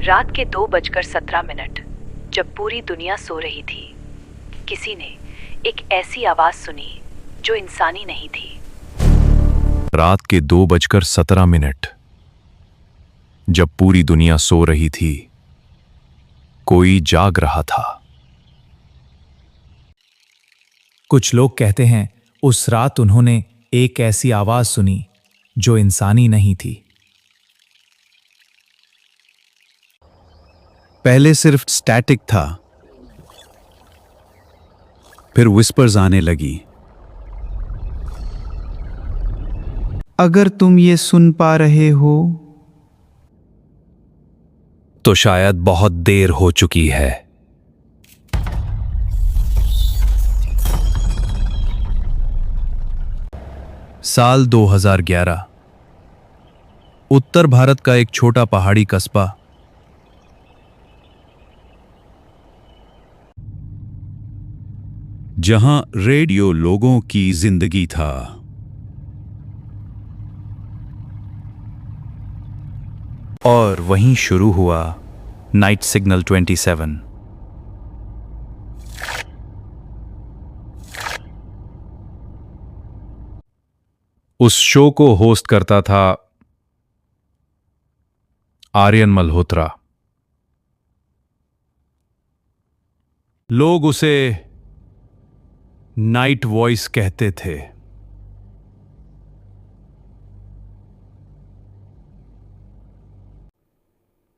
रात के 2:17 जब पूरी दुनिया सो रही थी, किसी ने एक ऐसी आवाज सुनी जो इंसानी नहीं थी। रात के 2:17 जब पूरी दुनिया सो रही थी, कोई जाग रहा था। कुछ लोग कहते हैं उस रात उन्होंने एक ऐसी आवाज सुनी जो इंसानी नहीं थी। पहले सिर्फ स्टैटिक था, फिर विस्पर्स आने लगी। अगर तुम ये सुन पा रहे हो तो शायद बहुत देर हो चुकी है। साल 2011। उत्तर भारत का एक छोटा पहाड़ी कस्बा। जहां रेडियो लोगों की जिंदगी था। और वहीं शुरू हुआ नाइट सिग्नल 27। उस शो को होस्ट करता था आर्यन मल्होत्रा। लोग उसे नाइट वॉइस कहते थे।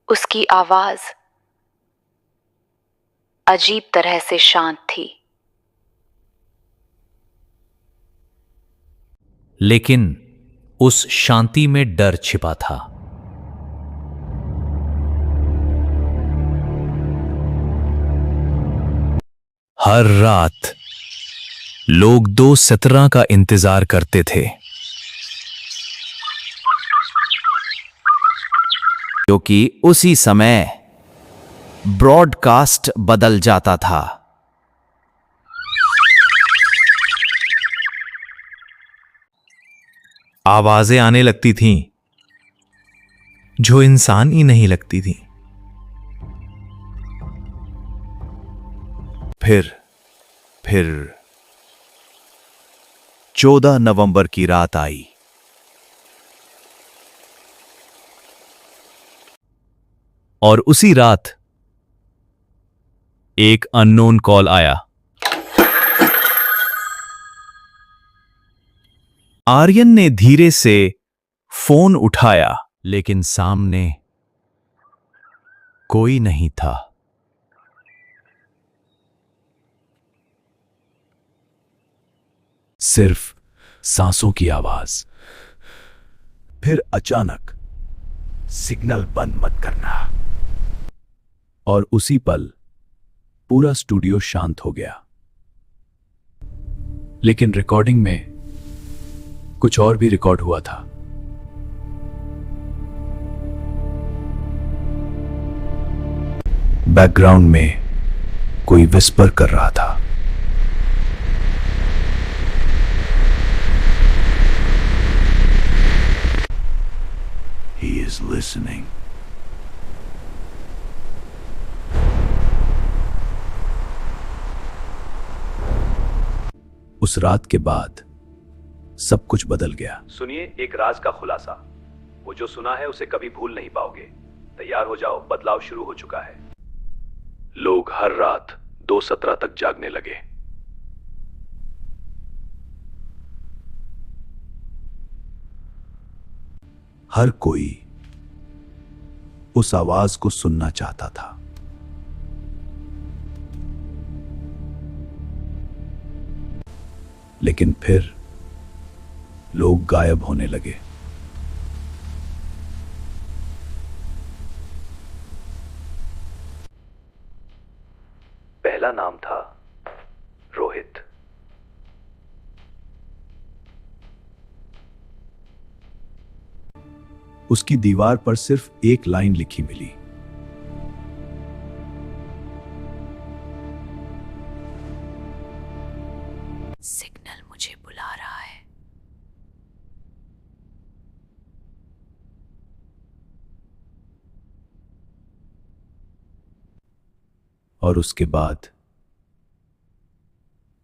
उसकी आवाज अजीब तरह से शांत थी, लेकिन उस शांति में डर छिपा था। हर रात लोग 2:17 का इंतजार करते थे, क्योंकि उसी समय ब्रॉडकास्ट बदल जाता था। आवाजें आने लगती थीं जो इंसान ही नहीं लगती थी। फिर 14 नवंबर की रात आई। और उसी रात एक अननोन कॉल आया। आर्यन ने धीरे से फोन उठाया, लेकिन सामने कोई नहीं था। सिर्फ सांसों की आवाज। फिर अचानक, सिग्नल बंद मत करना। और उसी पल पूरा स्टूडियो शांत हो गया। लेकिन रिकॉर्डिंग में कुछ और भी रिकॉर्ड हुआ था। बैकग्राउंड में कोई विस्पर कर रहा था। He is listening. उस रात के बाद सब कुछ बदल गया। सुनिए एक राज का खुलासा। वो जो सुना है उसे कभी भूल नहीं पाओगे। तैयार हो जाओ, बदलाव शुरू हो चुका है। लोग हर रात 2:17 तक जागने लगे। हर कोई उस आवाज को सुनना चाहता था। लेकिन फिर लोग गायब होने लगे। पहला नाम था रोहित। उसकी दीवार पर सिर्फ एक लाइन लिखी मिली। सिग्नल मुझे बुला रहा है। और उसके बाद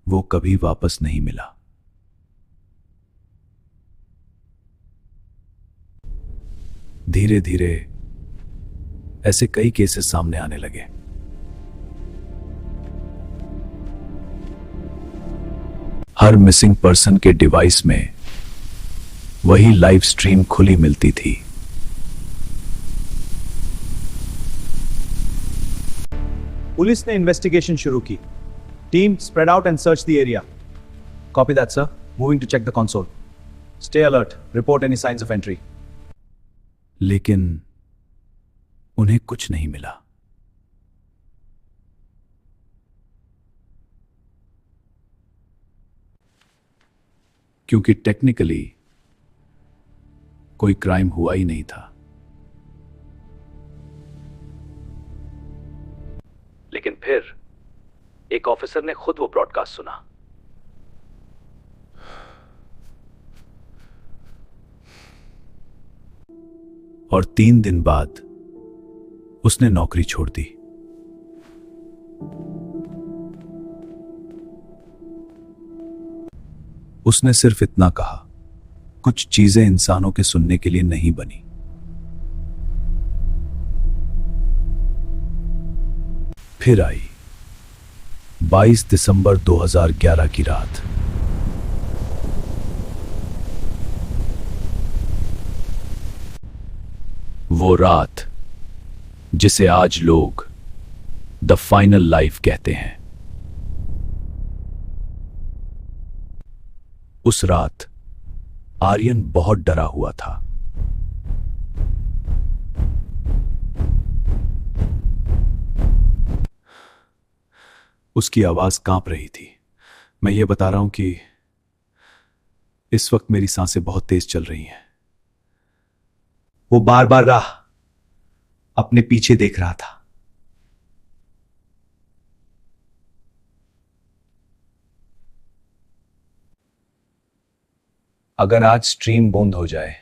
वो कभी वापस नहीं मिला। धीरे धीरे ऐसे कई केसेस सामने आने लगे। हर मिसिंग पर्सन के डिवाइस में वही लाइव स्ट्रीम खुली मिलती थी। पुलिस ने इन्वेस्टिगेशन शुरू की। Team spread out and search the area. Copy that sir. Moving to check the console. Stay alert. Report any signs of entry. लेकिन उन्हें कुछ नहीं मिला। क्योंकि टेक्निकली कोई क्राइम हुआ ही नहीं था। लेकिन फिर एक ऑफिसर ने खुद वो ब्रॉडकास्ट सुना। और 3 दिन बाद उसने नौकरी छोड़ दी। उसने सिर्फ इतना कहा, कुछ चीजें इंसानों के सुनने के लिए नहीं बनी। फिर आई 22 दिसंबर 2011 की रात। वो रात जिसे आज लोग द फाइनल लाइफ कहते हैं। उस रात आर्यन बहुत डरा हुआ था। उसकी आवाज कांप रही थी। मैं ये बता रहा हूं कि इस वक्त मेरी सांसें बहुत तेज चल रही हैं। वो बार बार राह अपने पीछे देख रहा था। अगर आज स्ट्रीम बंद हो जाए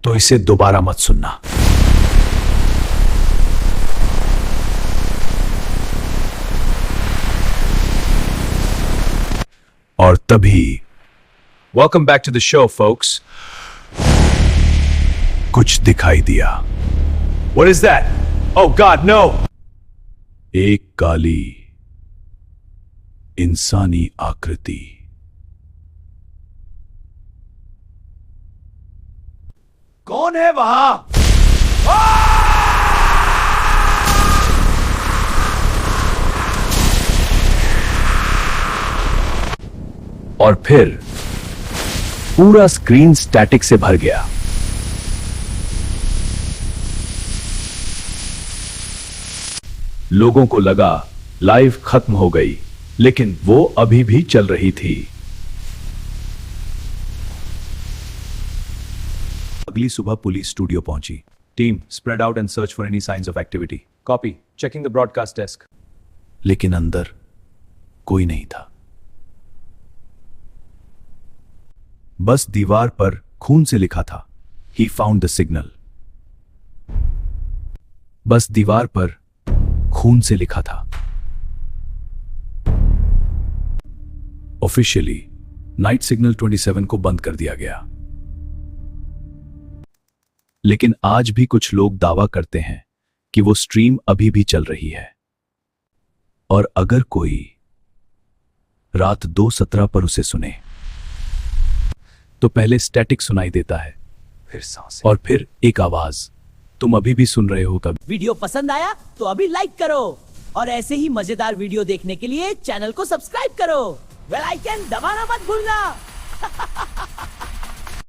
तो इसे दोबारा मत सुनना। और तभी welcome back to the show folks, कुछ दिखाई दिया। What is that? Oh God, no! एक काली इंसानी आकृति कौन है वहां? और फिर पूरा स्क्रीन स्टैटिक से भर गया। लोगों को लगा लाइव खत्म हो गई, लेकिन वो अभी भी चल रही थी। अगली सुबह पुलिस स्टूडियो पहुंची। Team, spread out and search for any signs of activity. Copy. Checking the broadcast desk. लेकिन अंदर कोई नहीं था। बस दीवार पर खून से लिखा था, He found the signal। बस दीवार पर खून से लिखा था। ऑफिशियली नाइट सिग्नल 27 को बंद कर दिया गया। लेकिन आज भी कुछ लोग दावा करते हैं कि वो स्ट्रीम अभी भी चल रही है। और अगर कोई रात 2:17 पर उसे सुने तो पहले स्टैटिक सुनाई देता है, फिर सांसें, और फिर एक आवाज, तुम अभी भी सुन रहे हो कभी। वीडियो पसंद आया तो अभी लाइक करो और ऐसे ही मजेदार वीडियो देखने के लिए चैनल को सब्सक्राइब करो। बेल आइकन दबाना मत भूलना।